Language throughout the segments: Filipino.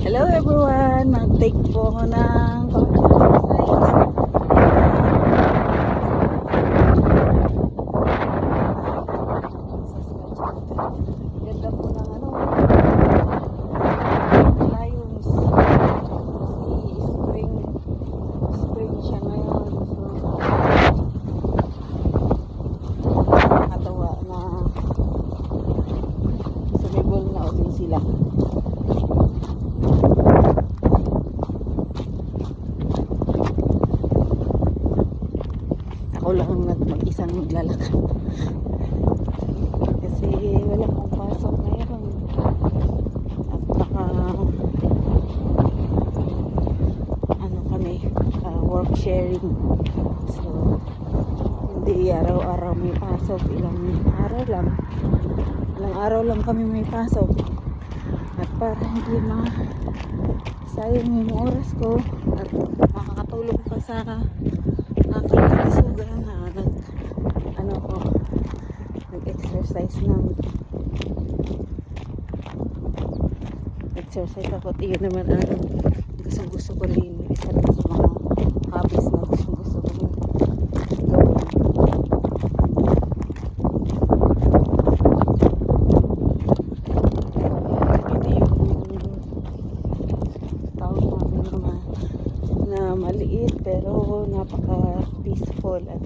Hello everyone! Mag-take po ako ng exercise. Ganda po ng lions. Spring siya ngayon. So, nakakatawa na sumibol na ulit sila. Ako lang mag-isang maglalakad kasi wala akong pasok ngayon at kami work sharing, so hindi araw-araw may pasok, ilang araw lang kami may pasok, at para hindi sayang yung oras ko at makakatulong pa sa aking kalisugan na nag-exercise ako. At iyon naman ang gusto ko rin, isa rin sa mga hobbies na gusto ko rin gawin. Ito yung town namin naman na maliit pero napaka peaceful at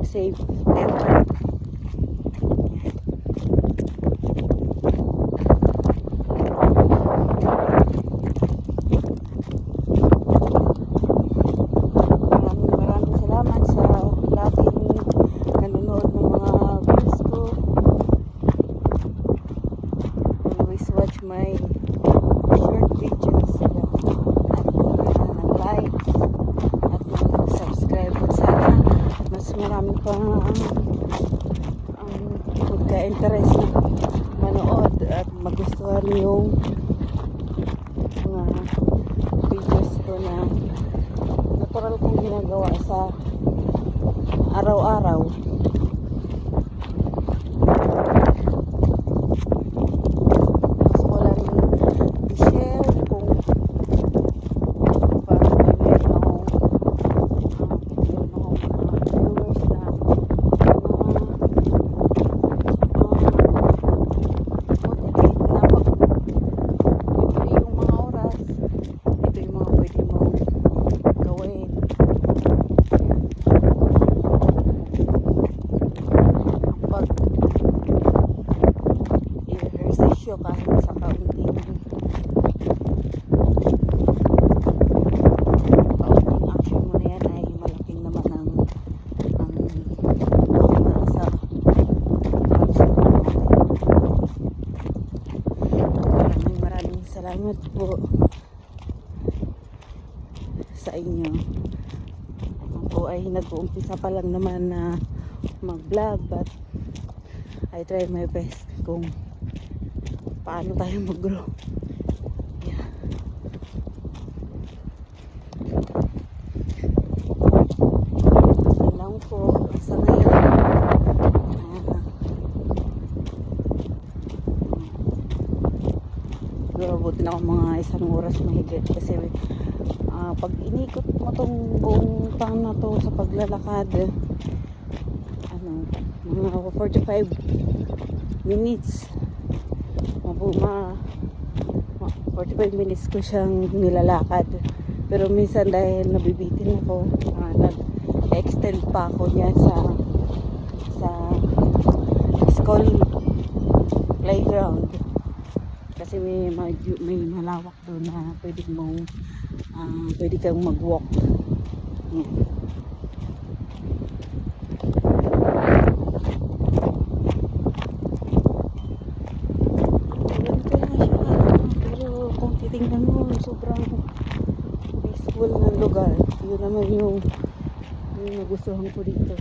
safe entrance. Maraming salamat sa laging nanonood ng mga views ko. Always watch my short videos at likes at mag-subscribe. At sana mas marami pa ang magka-interest na manood at magustuhan yung mga videos ko na natural kong ginagawa sa araw-araw. Gusto ko lang i-share kung paano meron akong viewers na motivate na ito yung mga oras, ito yung mga pwede mong gawin. Pag i-exercise kahit sa kaunting action mo na yan ay malaking naman ang para sa action mo natin. Maraming salamat po sa inyo. Ako ay nag-uumpisa pa lang naman na mag-vlog, but I try my best kung paano tayo mag-grow. Yeah. Yun lang po sa ngayon. Abutin ako mga isang oras mahigit kasi pag inikot mo tong buong town na to sa paglalakad, mga 45 minutes 45 minutes ko siyang nilalakad, pero minsan dahil nabibitin ako, nag-extend pa ako niyan sa school playground kasi may malawak doon na pwede kang mag-walk. Yan. Pero kung titingnan mo, sobrang peaceful ng lugar. Yun naman yung nagustuhan ko dito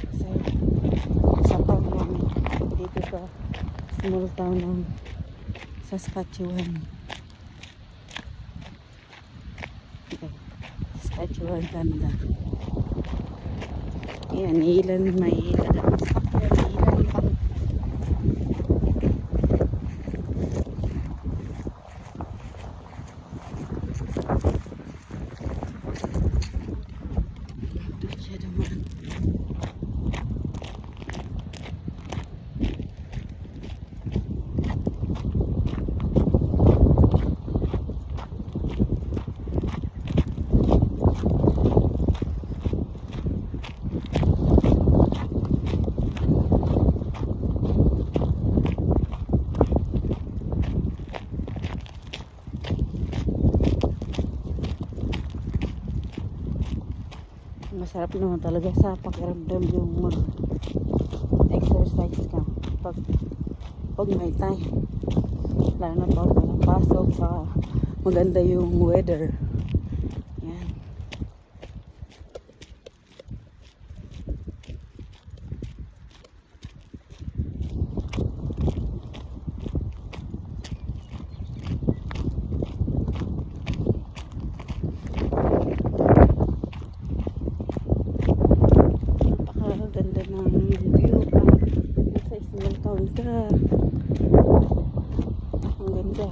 sa town namin, dito sa small town ng Saskatchewan. Saskatchewan, Canada. Ayan, may ilan ang sakya, may ilan pang masarap naman talaga sa pakiramdam yung mag-exercise ka pag may time. Lalo na pag walang pasok sa maganda yung weather. Yan. Napakaganda ng view sa small town ka. Ang ganda.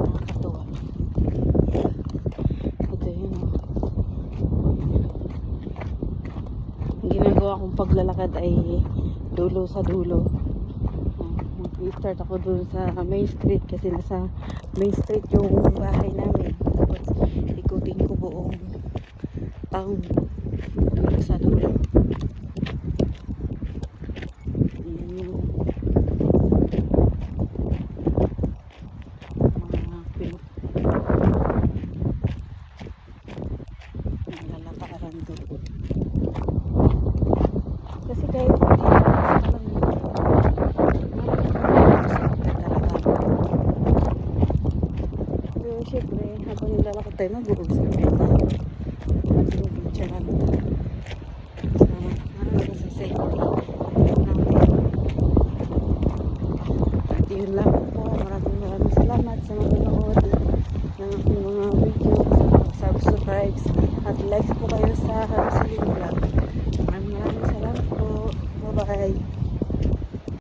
Nakakatuwa. Ito yun, oh. Ang ginagawa kong paglalakad ay dulo sa dulo. Mag-start ako dun sa Main Street kasi nasa Main Street yung bahay namin. Tapos ikutin ko buong town dulo sa dulo. Kasi kahit hindi pero syempre habang nilalakad tayo mag-uusap tayo mag-picturean sa safety natin. At yun lang po, maraming salamat sa manonood ng aking mga video, sa subscribes at likes po kayo sa Rosalie Vlog. Maraming salamat po. Bye bye.